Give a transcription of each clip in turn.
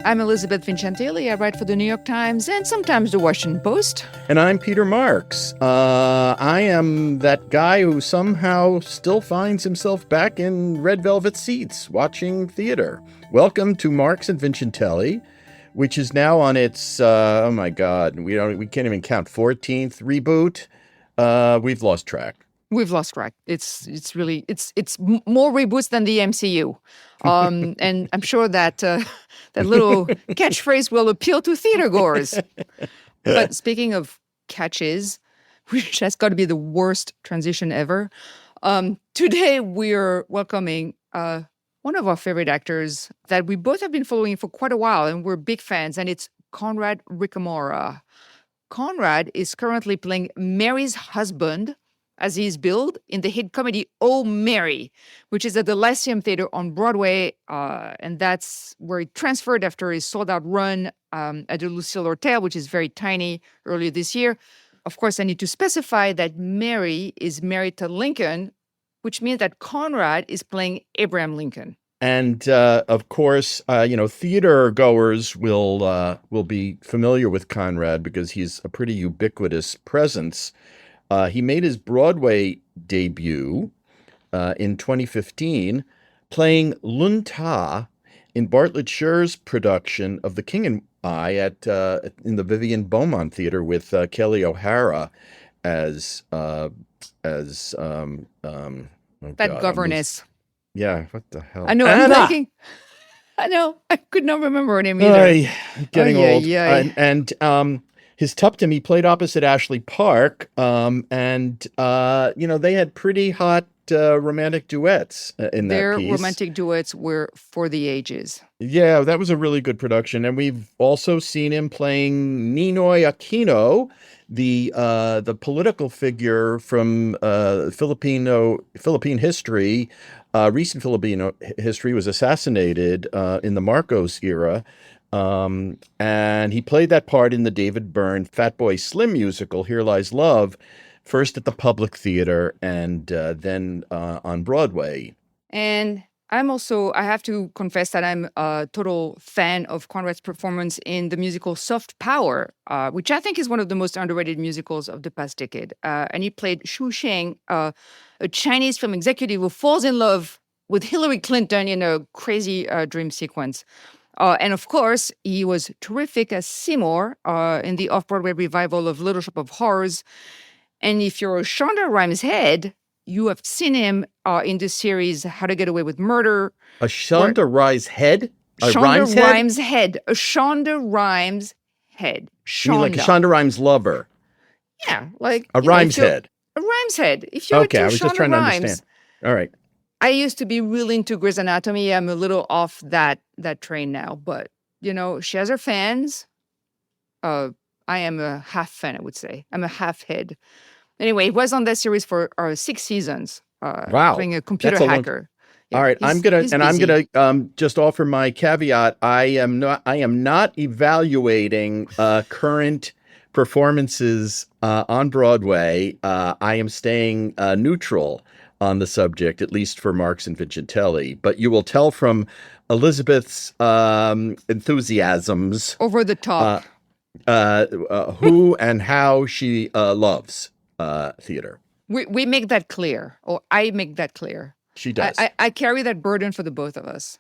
I'm Elizabeth Vincentelli. I write for the New York Times and sometimes the Washington Post. And I'm Peter Marks. I am that guy who somehow still finds himself back in red velvet seats watching theater. Welcome to Marks and Vincentelli, which is now on its, oh my God, we can't even count, 14th reboot. We've lost track. We've lost track. It's more reboots than the MCU, and I'm sure that that little catchphrase will appeal to theater goers. But speaking of catches, which has got to be the worst transition ever, today we're welcoming one of our favorite actors that we both have been following for quite a while, and we're big fans. And it's Conrad Ricamora. Conrad is currently playing Mary's husband, as he's billed, in the hit comedy Oh, Mary, which is at the Lyceum Theater on Broadway. And that's where he transferred after his sold-out run at the Lucille Hotel, which is very tiny, earlier this year. Of course, I need to specify that Mary is Mary Todd Lincoln, which means that Conrad is playing Abraham Lincoln. And of course, theater goers will be familiar with Conrad because he's a pretty ubiquitous presence. He made his Broadway debut in 2015, playing Lun Ta in Bartlett Sher's production of The King and I in the Vivian Beaumont Theater with Kelly O'Hara as that governess. Yeah, what the hell? I know. Anna! I'm thinking. I know. I could not remember her name either. Getting old. And his Tuptim, he played opposite Ashley Park, and they had pretty hot romantic duets in that piece. Their romantic duets were for the ages. Yeah, that was a really good production, and we've also seen him playing Ninoy Aquino, the political figure from Philippine history. Recent Filipino history, was assassinated in the Marcos era. And he played that part in the David Byrne Fatboy Slim musical, Here Lies Love, first at the Public Theater and then on Broadway. And I have to confess that I'm a total fan of Conrad's performance in the musical Soft Power, which I think is one of the most underrated musicals of the past decade. And he played Xu Sheng, a Chinese film executive who falls in love with Hillary Clinton in a crazy dream sequence. And of course, he was terrific as Seymour in the off-Broadway revival of Little Shop of Horrors. And if you're a Shonda Rhimes head, you have seen him in the series How to Get Away with Murder. A Shonda Rhimes head? A Shonda Rhimes head? A Shonda Rhimes head. Shonda. You mean like a Shonda Rhimes lover? Yeah, like a Rhimes head. A Rhimes head. If you're okay, I was just trying to understand. All right. I used to be really into Grey's Anatomy. I'm a little off that train now, but she has her fans. I am a half fan, I would say. I'm a half head. Anyway, he was on that series for 6 seasons. Wow, playing a computer hacker. Yeah, all right, I'm gonna just offer my caveat. I am not evaluating current performances on Broadway. I am staying neutral on the subject, at least for Marks and Vincentelli. But you will tell from Elizabeth's enthusiasms over the top who and how she loves theater. We make that clear, or I make that clear. She does. I carry that burden for the both of us.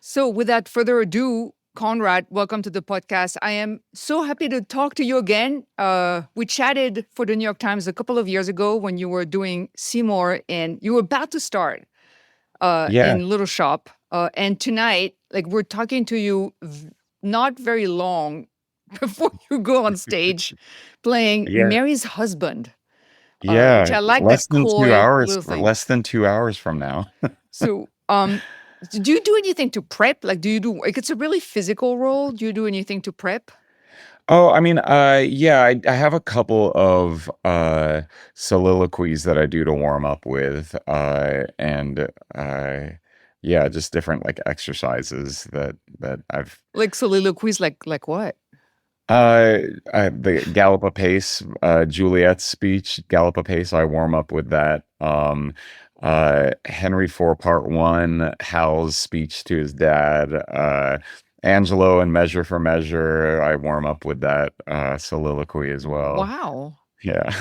So without further ado, Conrad, welcome to the podcast. I am so happy to talk to you again. We chatted for the New York Times a couple of years ago when you were doing Seymour, and you were about to start in Little Shop. And tonight, we're talking to you not very long before you go on stage playing Mary's husband. Yeah, which I like less that than coy 2 hours. thing. Less than 2 hours from now. So, do you do anything to prep? It's a really physical role. Do you do anything to prep? Oh, I mean, I have a couple of soliloquies that I do to warm up with, and just different exercises that I've soliloquies, like what? The Gallop a Pace, Juliet's speech, Gallop a Pace. I warm up with that. Henry IV Part 1, Hal's speech to his dad, Angelo and Measure for Measure. I warm up with that soliloquy as well. Wow. Yeah.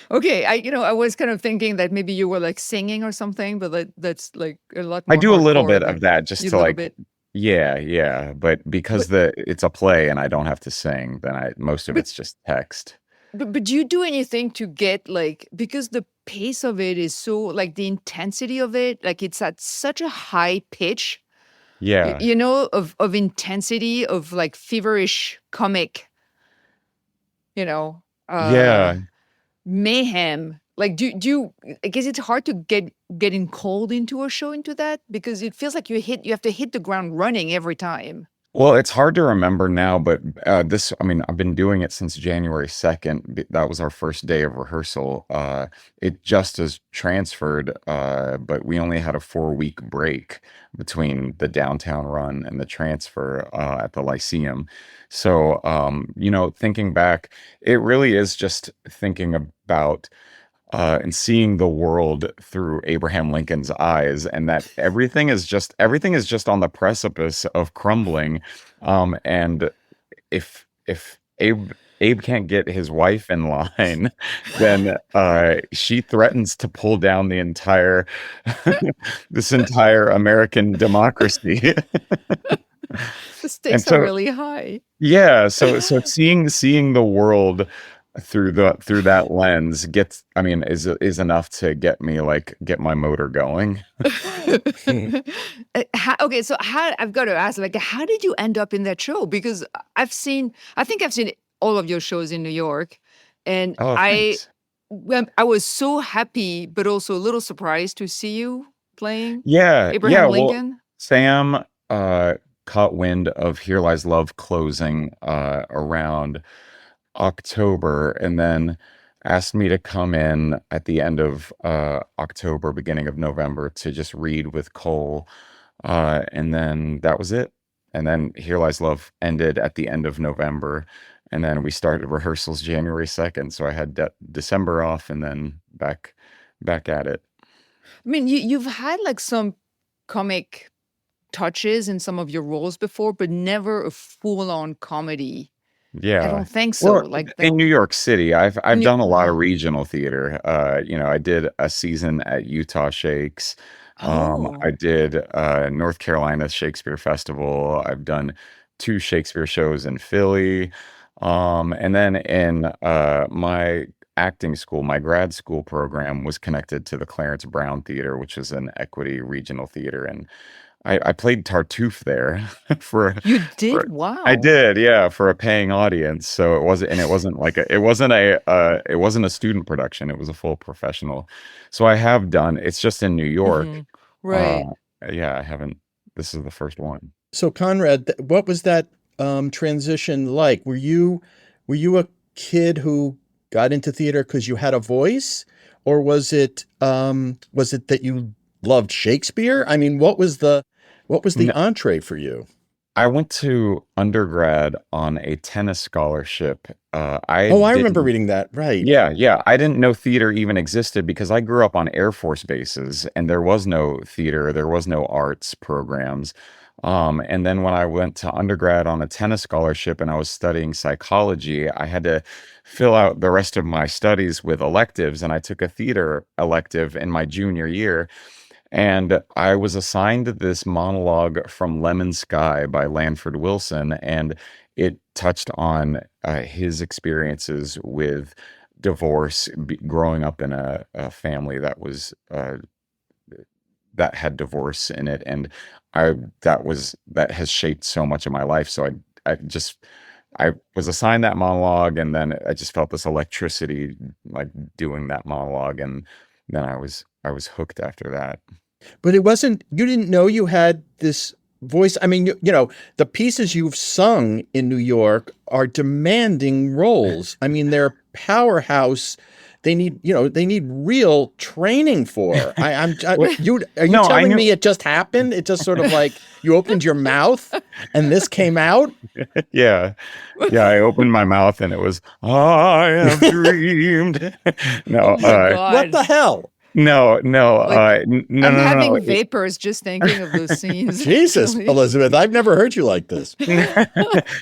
Okay, I was kind of thinking that maybe you were like singing or something, but that's like a lot I more do a little hardcore bit of than that just you to a little like, bit. yeah. But because But it's a play and I don't have to sing, then most of but it's just text. but do you do anything to get like, because the pace of it is so, like the intensity of it, like it's at such a high pitch, Yeah. of intensity, of like feverish comic, you know, uh Yeah. mayhem. Like, do you, I guess it's hard to getting cold into a show, into that, because it feels like you have to hit the ground running every time. Well, it's hard to remember now, but I mean, I've been doing it since January 2nd. That was our first day of rehearsal. It just as transferred, but we only had a 4-week break between the downtown run and the transfer at the Lyceum. So, thinking back, it really is just thinking about and seeing the world through Abraham Lincoln's eyes, and that everything is just on the precipice of crumbling. And if Abe can't get his wife in line, then she threatens to pull down the entire this entire American democracy. The And stakes are so really high. yeah, so seeing the world through that lens is enough to get my motor going. Okay, so I've got to ask, like, how did you end up in that show? Because I think I've seen all of your shows in New York, and Oh, thanks. I was so happy, but also a little surprised to see you playing Yeah. Abraham Well, Lincoln. Sam caught wind of Here Lies Love closing around October, and then asked me to come in at the end of October, beginning of November, to just read with Cole. And then that was it. And then Here Lies Love ended at the end of November. And then we started rehearsals January 2nd. So I had December off and then back at it. I mean, you've had like some comic touches in some of your roles before, but never a full-on comedy. I Yeah. don't think so. Well, Like in New York City, I've when you, done a lot of regional theater. I did a season at Utah Shakes. I oh, did North Carolina Shakespeare Festival. I've done 2 Shakespeare shows in Philly. And then in my acting school, my grad school program was connected to the Clarence Brown Theater, which is an equity regional theater, and I played Tartuffe there for you did? for I Wow. did, yeah, for a paying audience. So it wasn't like it wasn't a student production. It was a full professional. So I have done. It's just in New York. Hmm. Uh, Right. yeah, I haven't. This is the first one. So Conrad, what was that transition like? Were you a kid who got into theater because you had a voice, or was it that you loved Shakespeare? I mean, what was the entree for you? I went to undergrad on a tennis scholarship. I Oh, I remember didn't. reading that. Right. Yeah. I didn't know theater even existed because I grew up on Air Force bases and there was no theater, there was no arts programs. And then when I went to undergrad on a tennis scholarship and I was studying psychology, I had to fill out the rest of my studies with electives, and I took a theater elective in my junior year. And I was assigned this monologue from Lemon Sky by Lanford Wilson, and it touched on his experiences with divorce, growing up in a family that had divorce in it, and that has shaped so much of my life. So I was assigned that monologue, and then I just felt this electricity like doing that monologue, and then I was hooked after that. But you didn't know you had this voice. I mean, the pieces you've sung in New York are demanding roles. I mean, they're powerhouse. They need real training for. Well, Are you no, I telling knew. me it just happened? It just sort of like you opened your mouth and this came out? Yeah. Yeah, I opened my mouth and it was, I have dreamed. No, Oh my What God. the hell? No, Like no, I'm no, no. having vapors just thinking of those scenes. Jesus, Actually. Elizabeth, I've never heard you like this.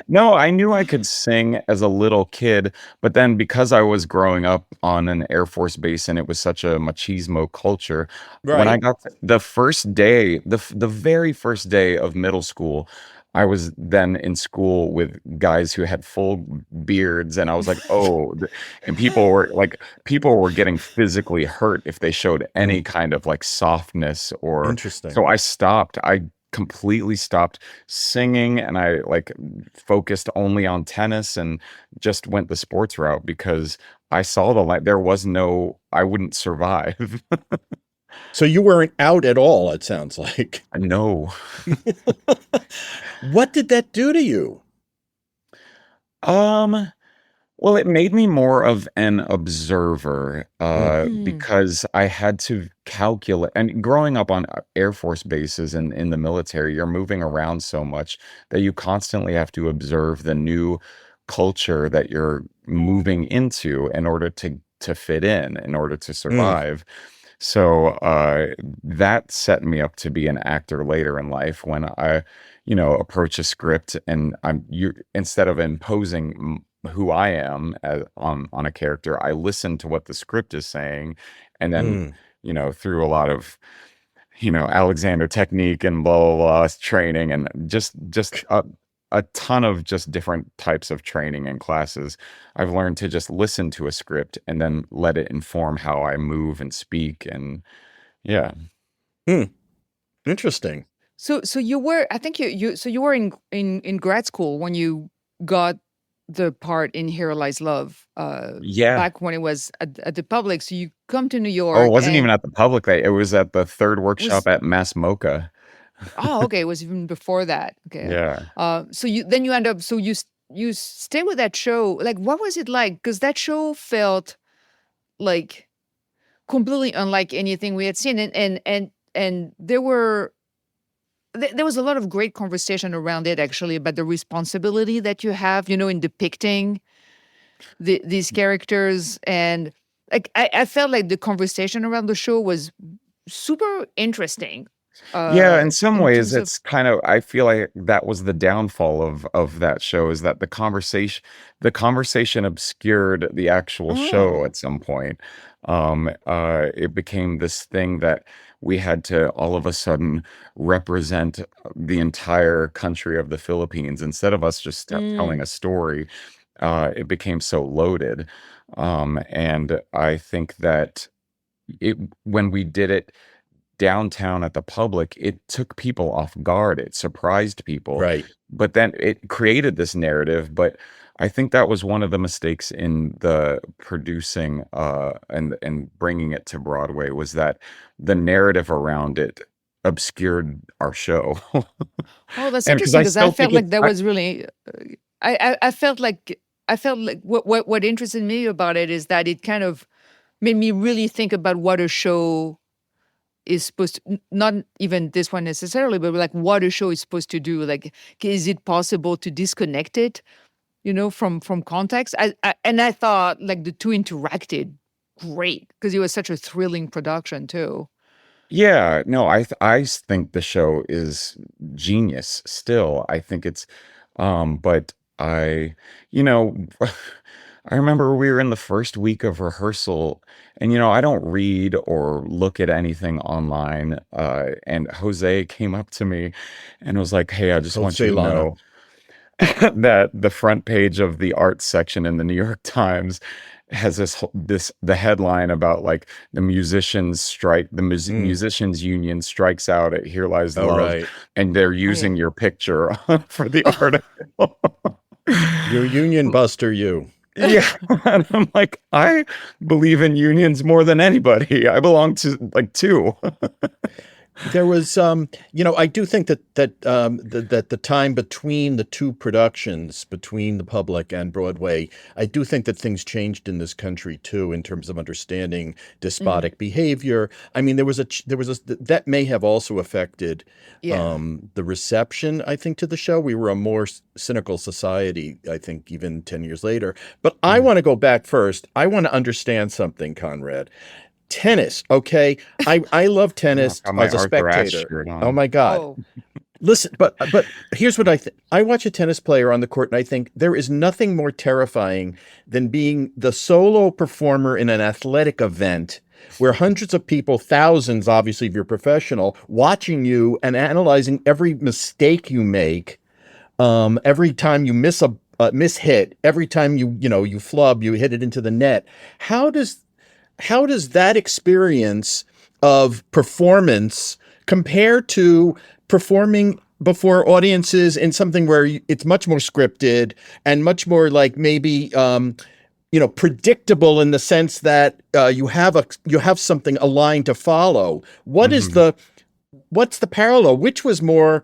No, I knew I could sing as a little kid, but then because I was growing up on an Air Force base and it was such a machismo culture, when I Right. got the first day, the very first day of middle school, I was then in school with guys who had full beards, and I was like, oh, and people were getting physically hurt if they showed any Mm, kind of like softness or interesting. so I stopped. I completely stopped singing and I like focused only on tennis and just went the sports route because I saw the light. There was no, I wouldn't survive. So you weren't out at all, it sounds like. No. What did that do to you? Um, well, it made me more of an observer Mm, Mm, because I had to calculate. And growing up on Air Force bases and in the military, you're moving around so much that you constantly have to observe the new culture that you're moving into in order to fit in order to mm, survive. So that set me up to be an actor later in life when I, approach a script and you instead of imposing who I am on a character, I listen to what the script is saying, and then mm. through a lot of Alexander technique and blah blah blah training and just a ton of just different types of training and classes. I've learned to just listen to a script and then let it inform how I move and speak and yeah. Hmm. Interesting. so you were, I think you were in grad school when you got the part in Here Lies Love, Yeah. back when it was at the public. So you come to New Oh, it York wasn't even and at the public day. It was at the third workshop was at Mass Mocha. oh, okay, it was even before that. Okay. Yeah. So you end up, so you stay with that show. Like, what was it like? Because that show felt like completely unlike anything we had seen, and there was a lot of great conversation around it, actually, about the responsibility that you have, in depicting these characters. And like I felt like the conversation around the show was super interesting, Yeah, in some in ways terms of it's kind of I feel like that was the downfall of that show is that the conversation obscured the actual show oh at some point. It became this thing that we had to all of a sudden represent the entire country of the Philippines instead of us just telling mm, a story. It became so loaded. And I think that it when we did it downtown at the public, it took people off guard. It surprised people. Right. But then it created this narrative. But I think that was one of the mistakes in the producing and bringing it to Broadway was that the narrative around it obscured our show. oh, that's And because interesting, I because I still felt think like it's that was really I felt like what interested me about it is that it kind of made me really think about what a show is supposed to, not even this one necessarily, but like what a show is supposed to do. Like, is it possible to disconnect it, from context? And I thought like the two interacted great because it was such a thrilling production too. yeah, no, I think the show is genius still. I think it's but I you know I remember we were in the first week of rehearsal and I don't read or look at anything online and Jose came up to me and was like, "Hey, I just want you Jose to Lana. know that the front page of the arts section in the New York Times has the headline about like the musicians strike Mm. musicians union strikes out at Here Lies Oh, Love right. and they're Oh yeah. using your picture for the article." You union buster, you. Yeah, and I'm like, I believe in unions more than anybody. I belong to like two. There was, I do think that the time between the two productions, between the public and Broadway, I do think that things changed in this country too, in terms of understanding Mm, despotic behavior. I mean, there was that may have also affected yeah. the reception, I think, to the show. We were a more cynical society, I think, even 10 years later. But I Mhm. want to go back first. I want to understand something, Conrad. Tennis, okay. I love Yeah, I've tennis got my as a Arthur Ashe spectator. shirt Oh on. my God. Oh, Listen, but here's what I think. I watch a tennis player on the court and I think there is nothing more terrifying than being the solo performer in an athletic event where hundreds of people, thousands, obviously, if you're professional, watching you and analyzing every mistake you make, every time you miss a mishit, every time you flub, you hit it into the net. How does that experience of performance compare to performing before audiences in something where it's much more scripted and much more like maybe predictable in the sense that you have something, a line to follow? Mhm. What's the parallel? Which was more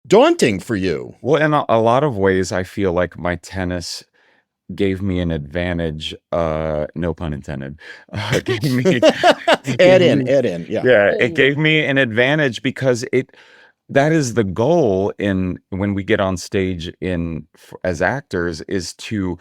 daunting for you? Well, in a lot of ways, I feel like my tennis gave me an advantage, no pun intended. Gave me it gave me Add in, yeah. yeah, it oh, gave me an advantage because that is the goal in when we get on stage as actors, is to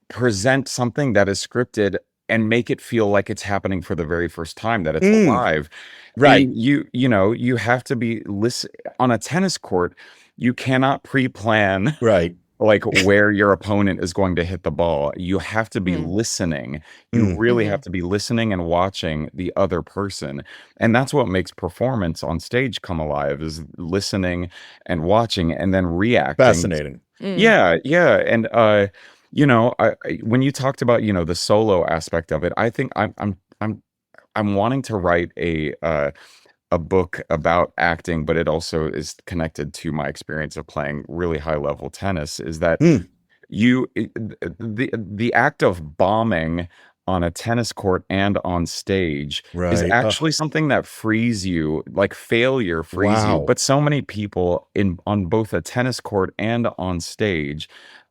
present something that is scripted and make it feel like it's happening for the very first time, that it's Mm, alive. right, And you have to be listen on a tennis court, you cannot pre-plan right. like where your opponent is going to hit the ball. You have to be mm, listening. You Mm, really have hmm to be listening and watching the other person. And that's what makes performance on stage come alive, is listening and watching and then reacting. fascinating. mm, Yeah, yeah. And when you talked about, the solo aspect of it, I think I'm wanting to write a book about acting, but it also is connected to my experience of playing really high level tennis. Is that Mm, the act of bombing on a tennis court and on stage is right. actually something that frees you, like failure frees you. Wow. But so many people on both a tennis court and on stage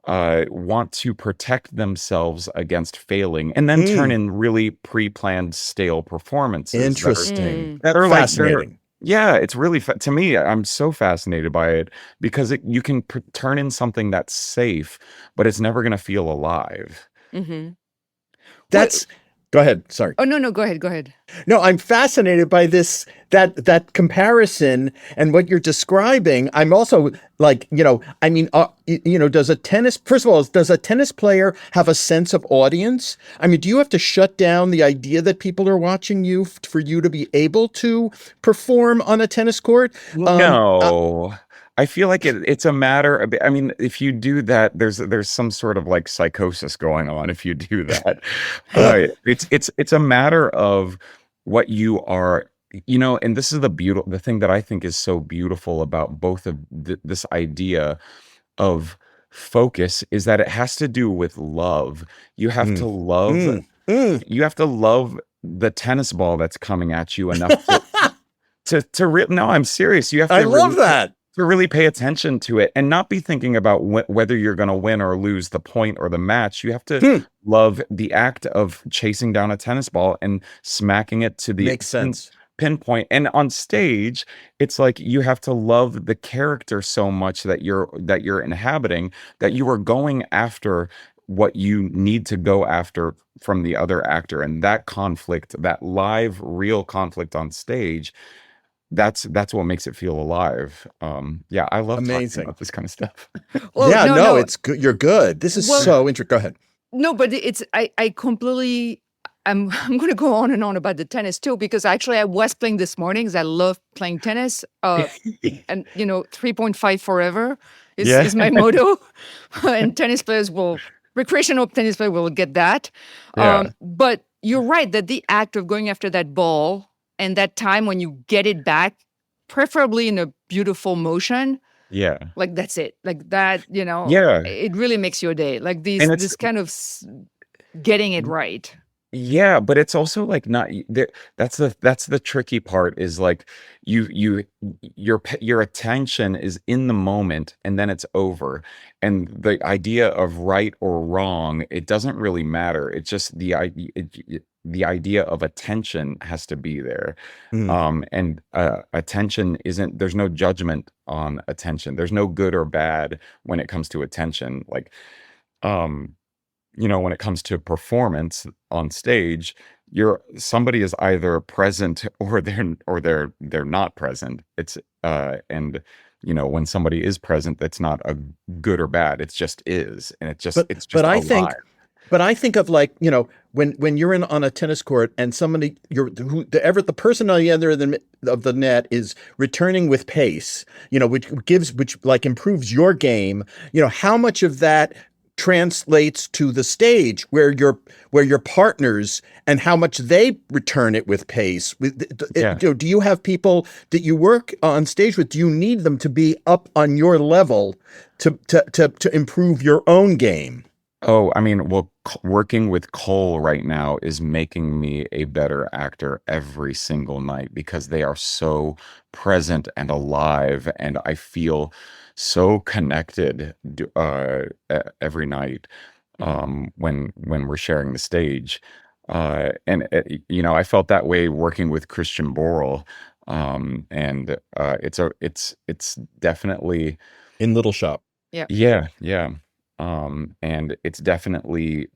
want to protect themselves against failing and then turn Mm, in really pre-planned stale performances interesting. mm. that are like they're Fascinating. yeah, it's really to me, I'm so fascinated by it because you can turn in something that's safe, but it's never going to feel alive. Hmm. Wait, That's Go ahead. Sorry. oh, no, no, go ahead, go ahead. No, I'm fascinated by that comparison and what you're describing. I'm also like, I mean, first of all, does a tennis player have a sense of audience? I mean, do you have to shut down the idea that people are watching you for you to be able to perform on a tennis court? Uh, No. I feel like it's a matter of, I mean, if you do that, there's some sort of like psychosis going on if you do that. It's a matter of what you are, and this is the thing that I think is so beautiful about both of this idea of focus, is that it has to do with love. You have to mm, love mm, mm. you have to love the tennis ball that's coming at you enough no, I'm serious. You have I to love that. really pay attention to it and not be thinking about whether you're going to win or lose the point or the match. You have to Hmm, love the act of chasing down a tennis ball and smacking it to the makes sense. pinpoint. And on stage, it's like you have to love the character so much that you're inhabiting, that you are going after what you need to go after from the other actor. And that conflict, that live real conflict on stage, that's what makes it feel alive. Yeah, I love talking Amazing. about this kind of stuff. Well, Yeah, no, no, no. it's good. You're good. This is Well, so interesting. Go ahead. no, but I completely, I'm going to go on and on about the tennis too, because actually I was playing this morning because I love playing tennis. And 3.5 forever Yeah. is my motto. And recreational tennis players will get that. Yeah. But you're right that the act of going after that ball and that time when you get it back, preferably in a beautiful motion, Yeah. like that's it. Like that, Yeah. it really makes your day. Like And it's this kind of getting it right. yeah, but it's also like not that's the tricky part, is like your attention is in the moment and then it's over. And the idea of right or wrong, it doesn't really matter. It's just the idea of attention has to be there. Mm, And attention isn't, there's no judgment on attention. There's no good or bad when it comes to attention. Like, when it comes to performance on stage, somebody is either present or they're not present. It's and when somebody is present, that's not a good or bad. It's just is, and But it's but just I think alive. but I think of, like, when you're on a tennis court and somebody the person on the other of the net is returning with pace, which like improves your game. How much of that translates to the stage where your partners, and how much they return it with pace. Yeah. Do you have people that you work on stage with? Do you need them to be up on your level to improve your own game? Oh, I mean, well, working with Cole right now is making me a better actor every single night because they are so present and alive, and I feel so connected every night Mhm. when we're sharing the stage. And I felt that way working with Christian Borle, and it's definitely. In Little Shop. Yeah. Yeah, yeah. And it's definitely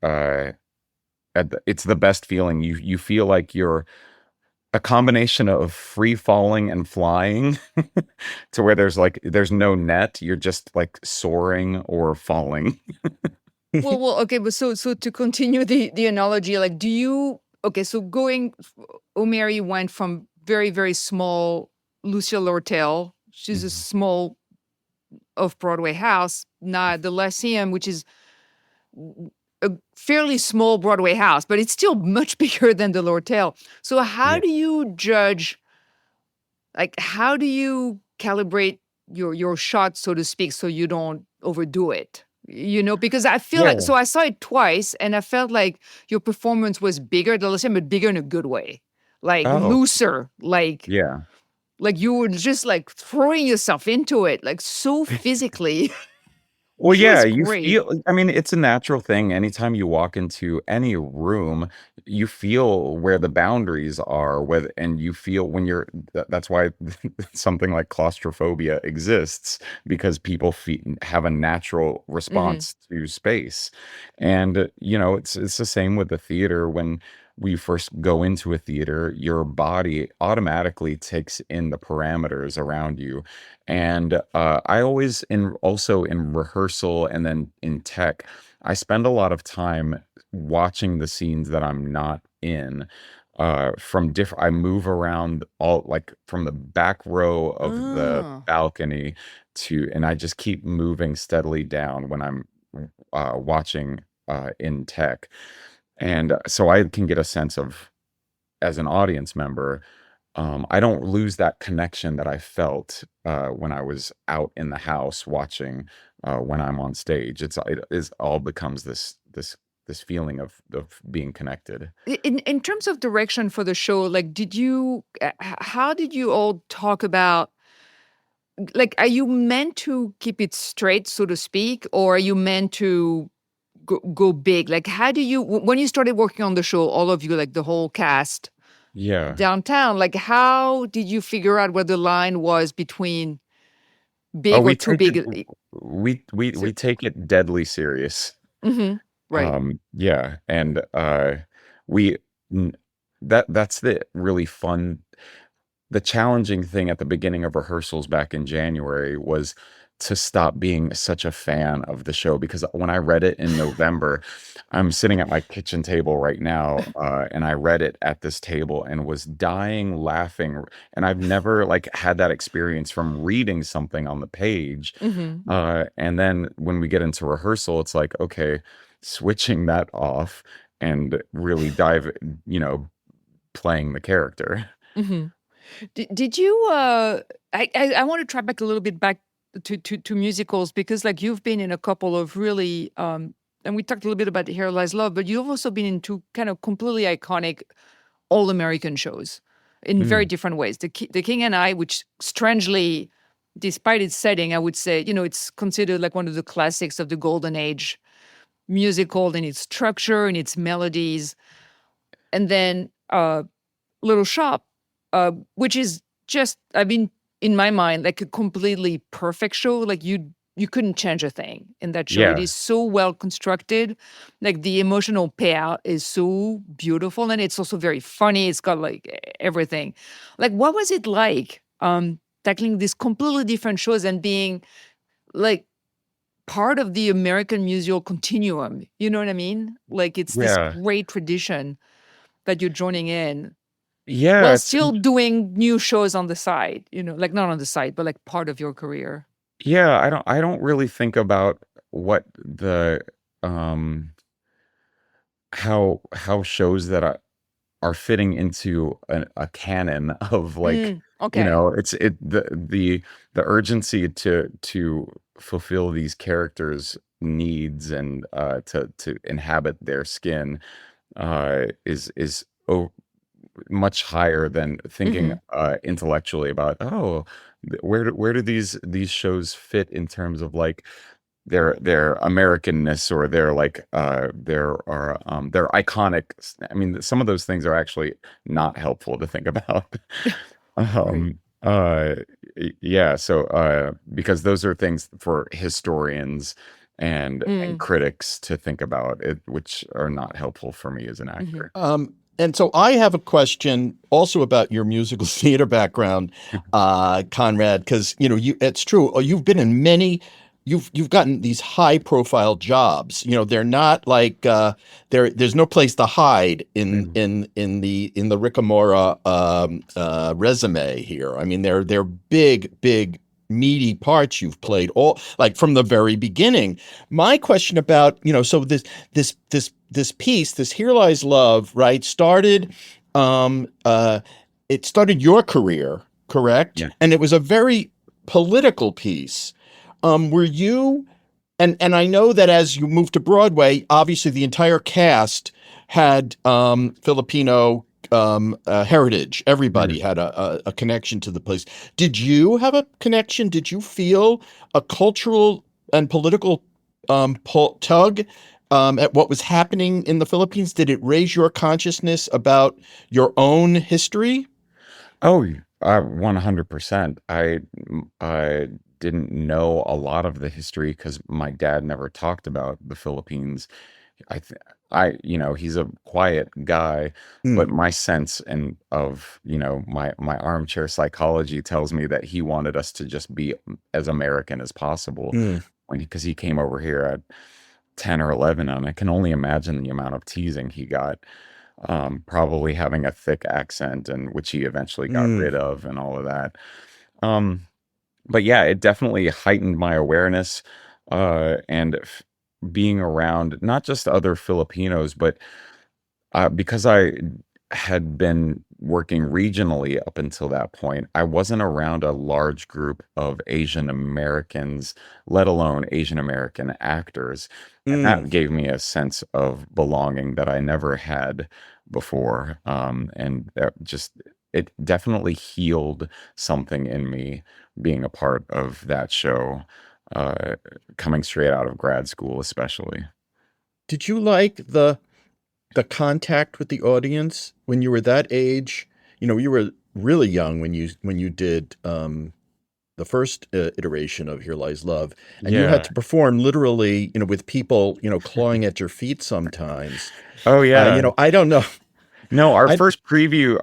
it's the best feeling. You feel like you're a combination of free falling and flying to where there's no net. You're just like soaring or falling. Well, okay, but so to continue the analogy, like, do you okay? So O'Mary went from very very small Lucille Lortel. She's a Mhm. small off Broadway house, not the Lyceum, which is a fairly small Broadway house, but it's still much bigger than the Lortel. So how Yeah. do you judge? Like, how do you calibrate your shot, so to speak, so you don't overdo it? Because I feel like, Yeah. so I saw it twice and I felt like your performance was bigger than last time, but bigger in a good way. Like Oh, looser, yeah. like you were just like throwing yourself into it, like so physically. Well, It yeah, was you great. feel, I mean, it's a natural thing. Anytime you walk into any room, you feel where the boundaries are, and you feel when that's why something like claustrophobia exists, because people have a natural Hmm. response to space. And, it's the same with the theater. When we first go into a theater, your body automatically takes in the parameters around you. And I always, also in rehearsal and then in tech, I spend a lot of time watching the scenes that I'm not in. From different, I move around all, like, from the back row of the Oh. balcony and I just keep moving steadily down when I'm watching in tech. And so I can get a sense of, as an audience member, I don't lose that connection that I felt when I was out in the house watching when I'm on stage. It all becomes this feeling of being connected. In terms of direction for the show, like, how did you all talk about, like, are you meant to keep it straight, so to speak, or are you meant to go big? Like, how do you, when you started working on the show, all of you, like the whole cast Yeah. downtown, like, how did you figure out where the line was between Oh, big or we too take it. big? We So, take it deadly serious. right. Yeah, and we n- that's the really fun. The challenging thing at the beginning of rehearsals back in January was to stop being such a fan of the show, because when I read it in November, I'm sitting at my kitchen table right now, and I read it at this table and was dying laughing. And I've never like had that experience from reading something on the page. Hmm. And then when we get into rehearsal, it's like, okay, switching that off and really you know, playing the character. Hmm. Did you I want to try back a little bit back to musicals, because like you've been in a couple of really and we talked a little bit about Here Lies Love, but you've also been in two kind of completely iconic all American shows in very Mm, different ways. The King and I, which strangely, despite its setting, I would say, it's considered like one of the classics of the golden age musical in its structure and its melodies. And then Little Shop, which is just, I mean, in my mind, like a completely perfect show. Like, you you couldn't change a thing in that show. It Yeah. is so well constructed. Like the emotional payout is so beautiful, and it's also very funny. It's got like everything. Like, what was it like tackling these completely different shows and being like part of the American musical continuum? You know what I mean? Like it's this Yeah. great tradition that you're joining in Yeah. while It's still doing new shows on the side. Like not on the side, but like part of your career. yeah, I don't really think about what the um how shows that are fitting into a canon of like, Okay. it's the urgency to fulfill these characters' needs and to inhabit their skin is much higher than thinking Hmm. intellectually about, where do these shows fit in terms of like their Americanness or their iconic. I mean, some of those things are actually not helpful to think about. Right. um uh yeah, so because those are things for historians and Mm. critics to think about it, which are not helpful for me as an Hmm. actor. And so I have a question also about your musical theater background, Conrad, because it's true. You've been in many. You've gotten these high profile jobs. They're not like there's no place to hide in Mm. the Ricamora resume here. I mean, they're big meaty parts you've played all like from the very beginning. My question about so this piece, this Here Lies Love, right, started it started your career, correct? Yeah. And it was a very political piece. Were you and I know that as you moved to Broadway, obviously the entire cast had Filipino heritage. Everybody Mm. had a connection to the place. Did you have a connection? Did you feel a cultural and political tug at what was happening in the Philippines? Did it raise your consciousness about your own history? Oh, 100%. I didn't know a lot of the history because my dad never talked about the Philippines. I th he's a quiet guy, but Mm, my sense and of, my armchair psychology tells me that he wanted us to just be as American as possible mm, because he came over here at 10 or 11, and I can only imagine the amount of teasing he got, probably having a thick accent, and which he eventually got mm. rid of and all of that. Um, but yeah, it definitely heightened my awareness, and being around not just other Filipinos, but because I had been working regionally up until that point, I wasn't around a large group of Asian Americans, let alone Asian American actors. And Mm. that gave me a sense of belonging that I never had before. And that it definitely healed something in me being a part of that show, uh, coming straight out of grad school, especially. Did you like the contact with the audience when you were that age? You were really young when you did the first iteration of Here Lies Love, and you had Yeah. to perform literally, with people, clawing at your feet sometimes. Oh, yeah. I don't know. No, our I first preview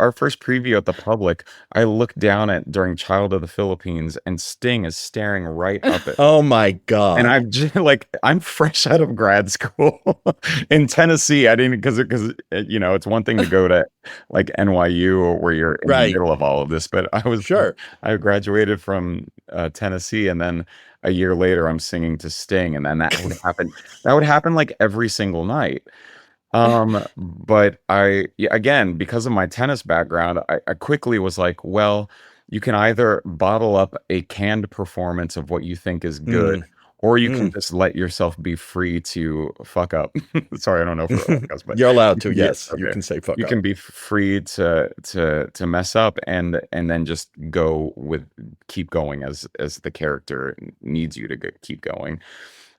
at the public, I looked down at during Child of the Philippines, and Sting is staring right up at Oh my and God. I'm just like, I'm fresh out of grad school in Tennessee. I didn't because it's one thing to go to like NYU or where you're in the Right. middle of all of this, but Sure. I graduated from Tennessee, and then a year later I'm singing to Sting, and then that would happen. That would happen like every single night. But yeah, again, because of my tennis background, I quickly was like, well, you can either bottle up a canned performance of what you think is good, Mm, or you can mm. just let yourself be free to fuck up. Sorry, I don't know if we're allowed to cuss, but You're allowed you to, can be yes. You okay. can say fuck You up. can be free to mess up and then just keep going as the character needs you to keep going.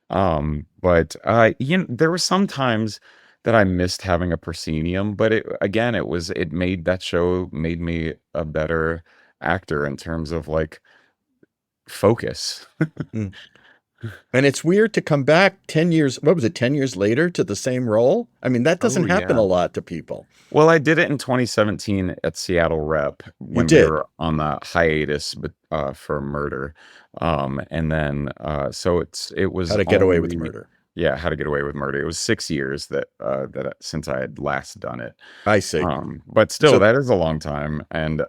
But there were some times that I missed having a proscenium, but it made me a better actor in terms of like focus. Mm. And it's weird to come back 10 years, what was it, 10 years later to the same role? I mean, that Oh doesn't happen a yeah. lot to people. Well, I did it in 2017 at Seattle Rep You when we did. were on the hiatus for Murder. And then so it How was to Get Away with only, Murder. yeah, How to Get Away with Murder. It was 6 years since I had last done it. I see. But still, So that is a long time. And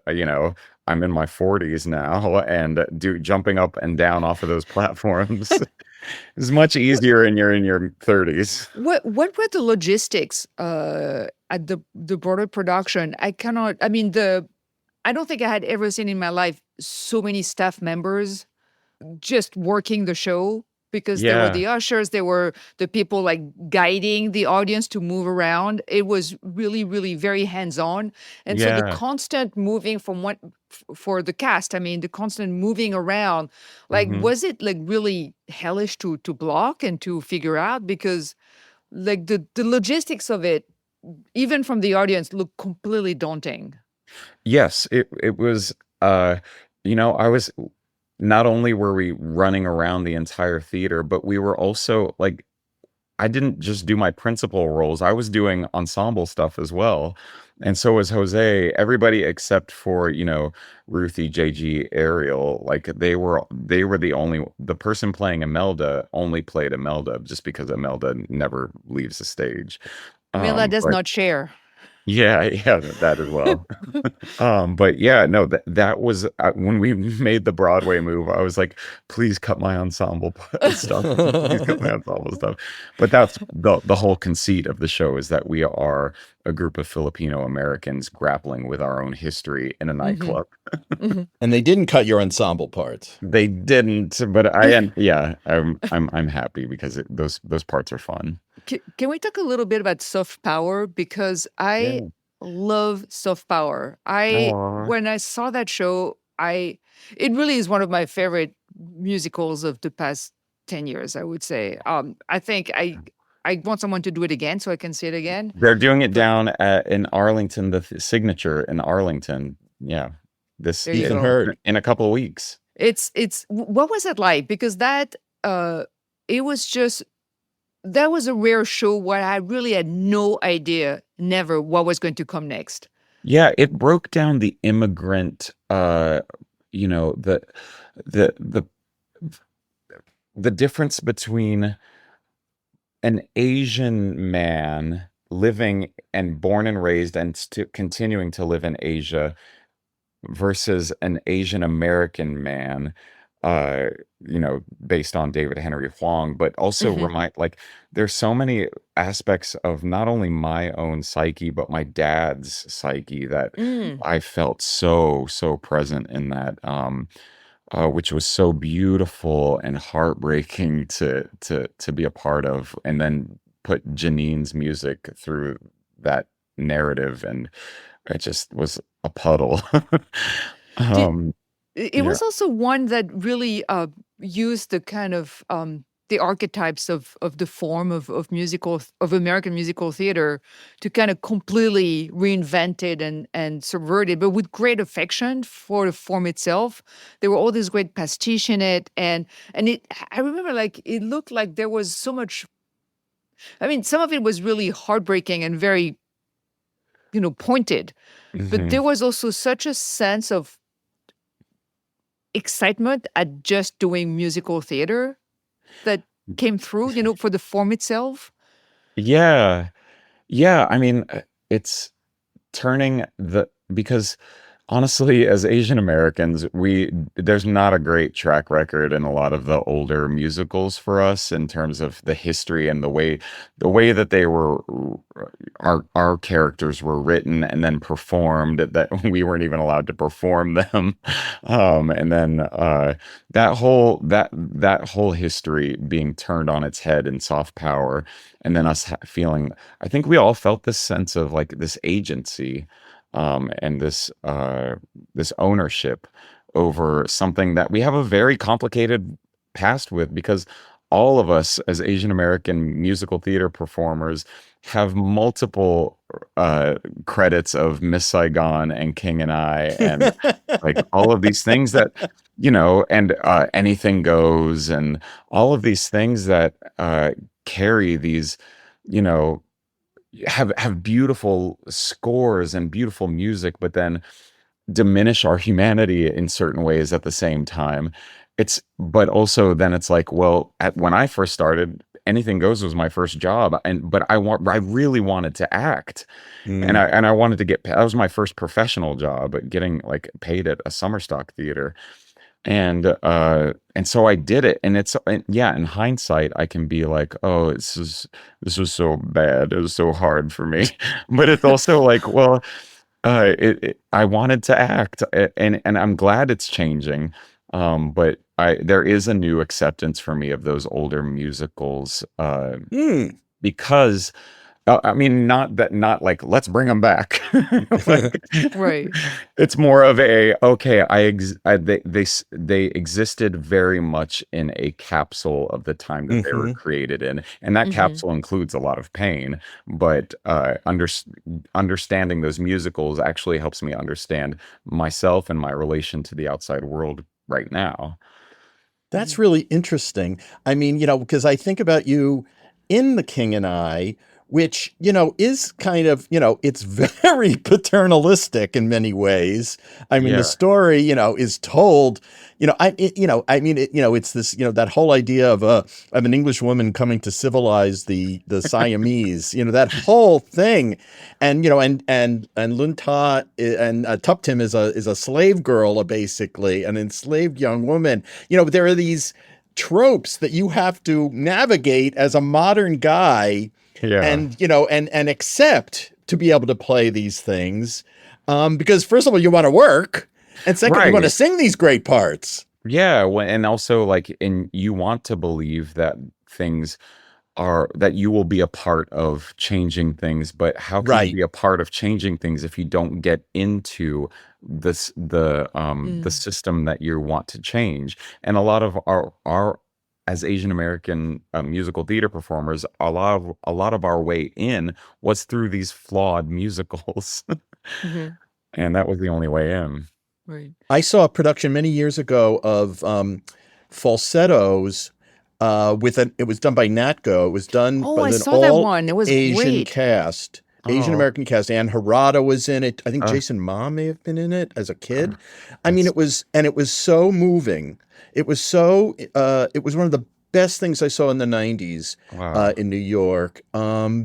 I'm in my 40s now, and jumping up and down off of those platforms is much easier when you're in your 30s. What were the logistics at the Broadway production? I mean, I don't think I had ever seen in my life so many staff members just working the show, because there were Yeah, the ushers, there were the people like guiding the audience to move around. It was really, really very hands-on. And so the yeah. constant moving from for the cast, I mean, the constant moving around, like, hmm was it like really hellish to block and to figure out? Because like the logistics of it, even from the audience, looked completely daunting. Yes, it was. I was not only were we running around the entire theater, but we were also like I didn't just do my principal roles. I was doing ensemble stuff as well. And so was Jose. Everybody except for, Ruthie, JG, Ariel, like they were the person playing Imelda only played Imelda just because Imelda never leaves the stage. Mila does But not share. yeah, yeah, that as well. But yeah, no, that was when we made the Broadway move. I was like, please cut my ensemble stuff. Please cut my ensemble stuff. But that's the whole conceit of the show, is that we are a group of Filipino Americans grappling with our own history in a Hmm. nightclub. Hmm. and they didn't cut your ensemble parts. They didn't, but I am, yeah, I'm happy because those parts are fun. Can we talk a little bit about soft power? Because I Yeah. love soft power. Aw. When I saw that show, it really is one of my favorite musicals of the past 10 years, I would say. I think I want someone to do it again so I can see it again. They're doing it But down in Arlington, the Signature in Arlington. Yeah, this there you Ethan go. Hurd. in a couple of weeks. What was it like? Because it was just, that was a rare show where I really had no idea, never, what was going to come next. Yeah, it broke down the immigrant, the the the the difference between an Asian man living and born and raised and continuing to live in Asia versus an Asian American man, uh, based on David Henry Hwang, but also Hmm. like there's so many aspects of not only my own psyche, but my dad's psyche that Mm. I felt so present in that, which was so beautiful and heartbreaking to be a part of, and then put Jeanine's music through that narrative, and it just was a puddle. Did, um, it yeah. was also one that really used the kind of the archetypes of the form of American musical theater to kind of completely reinvent it and subvert it, but with great affection for the form itself. There were all these great pastiche in it, and it. I remember, like, it looked like there was so much. I mean, some of it was really heartbreaking and very, pointed, but Mhm. there was also such a sense of excitement at just doing musical theater that came through, for the form itself. Yeah. Yeah, I mean, it's turning because honestly, as Asian Americans, there's not a great track record in a lot of the older musicals for us in terms of the history and the way that they were our characters were written and then performed, that we weren't even allowed to perform them. And then that whole history being turned on its head in soft power, and then us feeling, I think we all felt this sense of like this agency, and this ownership over something that we have a very complicated past with, because all of us as Asian American musical theater performers have multiple credits of Miss Saigon and King and I, and like all of these things that, and Anything Goes, and all of these things that carry these, have beautiful scores and beautiful music, but then diminish our humanity in certain ways at the same time. But also then it's like, well, when I first started, Anything Goes was my first job, but I really wanted to act, and I wanted to that was my first professional job, getting like paid at a summer stock theater, and so I did it, and in hindsight I can be like, oh, this was so bad, it was so hard for me, but it's also like, well, I wanted to act, and I'm glad it's changing. But there is a new acceptance for me of those older musicals, because I mean, not like let's bring them back. Like, Right. it's more of they existed very much in a capsule of the time that they were created in, and that capsule includes a lot of pain. But understanding those musicals actually helps me understand myself and my relation to the outside world right now. That's really interesting. I mean, because I think about you in The King and I, which, is kind of, it's very paternalistic in many ways. I mean, the story, is told, it's this, that whole idea of an English woman coming to civilize the Siamese, that whole thing. And, and Lun Ta and Tuptim is a slave girl, basically, an enslaved young woman. There are these tropes that you have to navigate as a modern guy. Yeah. And, and accept to be able to play these things. Because first of all, you want to work. And second, you want to sing these great parts. Yeah. And also you want to believe that that you will be a part of changing things, but how can you be a part of changing things if you don't get into the system that you want to change? And a lot of our as Asian American musical theater performers, a lot of our way in was through these flawed musicals, and that was the only way in. Right. I saw a production many years ago of Falsettos. It was done by Natco. It was done by an all Asian cast. Asian American cast. Anne Harada was in it. I think Jason Ma may have been in it as a kid. I mean, it was so moving. It was one of the best things I saw in the 90s in New York,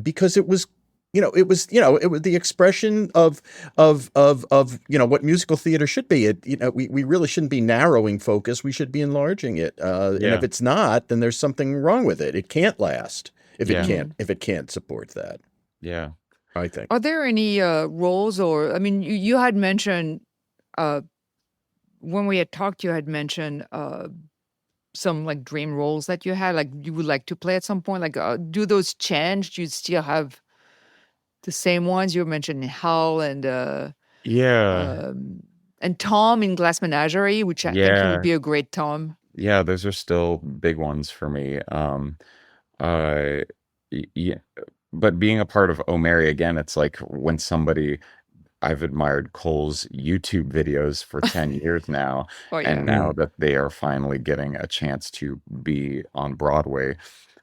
because it was the expression of what musical theater should be. We really shouldn't be narrowing focus. We should be enlarging it. And if it's not, then there's something wrong with it. It can't last if it can't support that. Yeah. I think. Are there any roles, or I mean, you had mentioned when we had talked, you had mentioned some like dream roles that you had, like you would like to play at some point. Like, do those change? Do you still have the same ones you mentioned, Hal and Tom in Glass Menagerie, which I think would be a great Tom. Yeah, those are still big ones for me. But being a part of Oh Mary again, it's like when I've admired Cole's YouTube videos for 10 years now, and now that they are finally getting a chance to be on Broadway,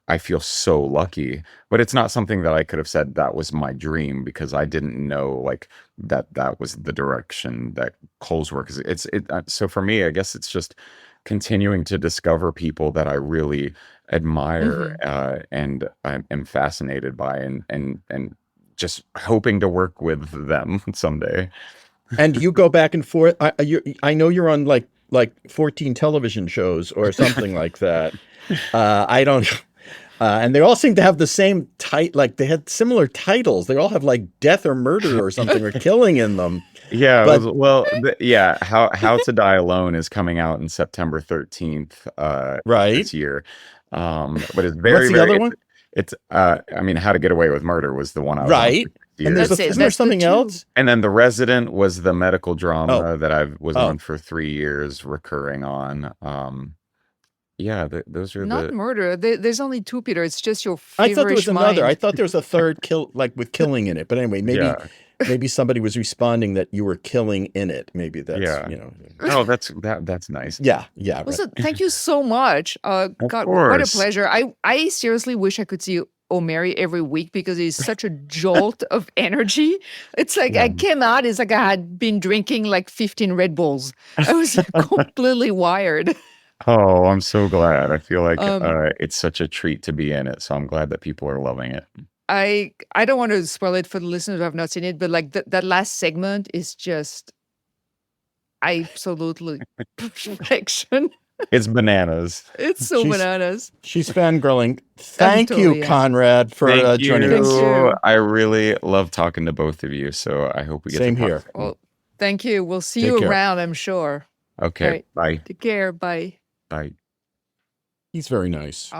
I feel so lucky. But it's not something that I could have said that was my dream, because I didn't know like that was the direction that Cole's work is. So for me, I guess it's just continuing to discover people that I really admire and I'm fascinated by, and just hoping to work with them someday. And you go back and forth. I know you're on like 14 television shows or something like that. I don't. And they all seem to have the same like they had similar titles. They all have like death or murder or something or killing in them. Yeah, How to Die Alone is coming out in September 13th this year. But it's very, What's the other one? It's I mean, How to Get Away with Murder was the one I was right. on. And isn't there something else? And then The Resident was the medical drama that I was on for 3 years, recurring on. Yeah, those are Not the murder. There's only two, Peter. It's just your I thought there was feverish another. I mind. thought there was a third kill, like with killing in it. But anyway, yeah, maybe somebody was responding that you were killing in it. Maybe that's, yeah. Oh, that's nice. Yeah, right. Also, thank you so much. Of God, what a course. pleasure. I seriously wish I could see O'Mary every week because he's such a jolt of energy. It's like I Yeah. came out, it's like I had been drinking like 15 Red Bulls. I was completely wired. Oh, I'm so glad. I feel like Um, it's such a treat to be in it. So I'm glad that people are loving it. I don't want to spoil it for the listeners who have not seen it, but like that last segment is just absolutely perfection. It's bananas. It's so She's- bananas. She's fangirling. Thank you, totally am. Conrad, for Thank joining Thank us. you. I really love talking to both of you. So I hope we get Same to talk here. soon. Well, thank you. We'll see Take you care. around, I'm sure. Okay. Right. Bye. Take care. Bye. Bye. He's very nice.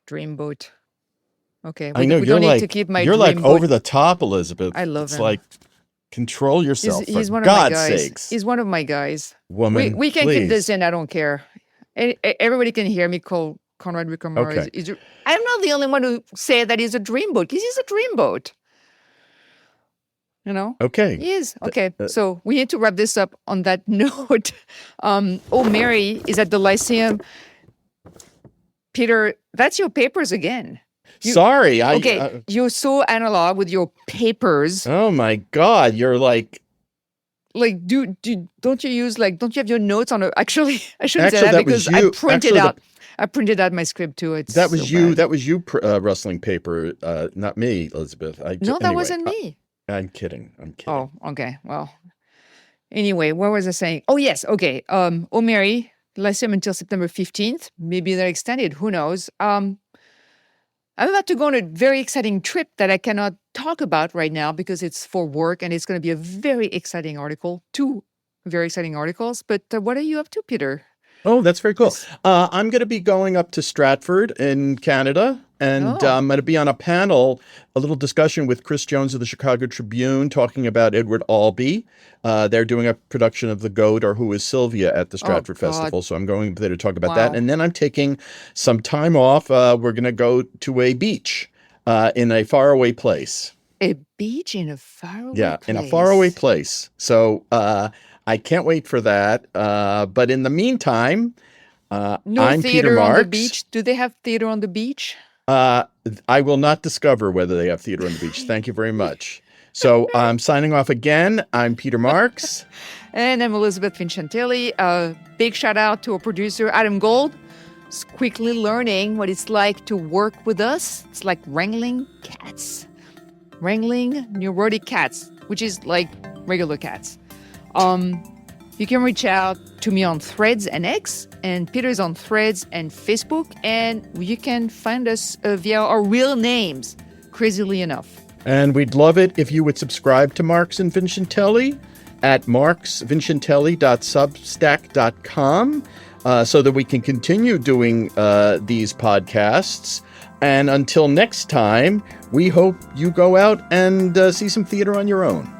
Dreamboat. Okay. I know we you're don't need like to keep my you're like dreamboat. over the top, Elizabeth. I love it's him. like control yourself. He's for one of my God's guys. sakes, He's one of my guys. woman. We can please. keep this in. I don't care. Everybody can hear me call Conrad Ricamora. Okay. I'm not the only one who say that he's a dreamboat because he's a dreamboat. You know? Okay. He is. Okay. So we need to wrap this up on that note. Mary is at the Lyceum. Peter, that's your papers again. Sorry. You're so analog with your papers. Oh my God. You're like. Like, don't you have your notes on Actually, I shouldn't say that that was because I you. printed Actually, out. I printed out my script too. It's That was so you. bad. That was you rustling paper, not me, Elizabeth. No, that anyway, wasn't me. I'm kidding. Oh, okay. Well, anyway, what was I saying? Oh, yes. Okay. Mary, Lyceum until September 15th. Maybe they're extended. Who knows? I'm about to go on a very exciting trip that I cannot talk about right now because it's for work and it's going to be a very exciting article. 2 very exciting articles. But what are you up to, Peter? Oh, that's very cool. I'm going to be going up to Stratford in Canada, and I'm going to be on a panel, a little discussion with Chris Jones of the Chicago Tribune talking about Edward Albee. They're doing a production of The Goat, or Who is Sylvia, at the Stratford Festival. So I'm going there to talk about that. And then I'm taking some time off. We're going to go to a beach in a faraway place. A beach in a faraway Yeah, place. in a faraway place. So I can't wait for that. But in the meantime, No I'm Peter theater on the Marks. beach. Do they have theater on the beach? I will not discover whether they have theater on the beach. Thank you very much. So I'm signing off again. I'm Peter Marks. And I'm Elizabeth Vincentelli. Big shout out to our producer, Adam Gold. He's quickly learning what it's like to work with us. It's like wrangling cats. Wrangling neurotic cats, which is like regular cats. You can reach out to me on Threads and X, and Peter's on Threads and Facebook, and you can find us via our real names, crazily enough. And we'd love it if you would subscribe to Marks and Vincentelli at marksvincentelli.substack.com so that we can continue doing these podcasts. And until next time, we hope you go out and see some theater on your own.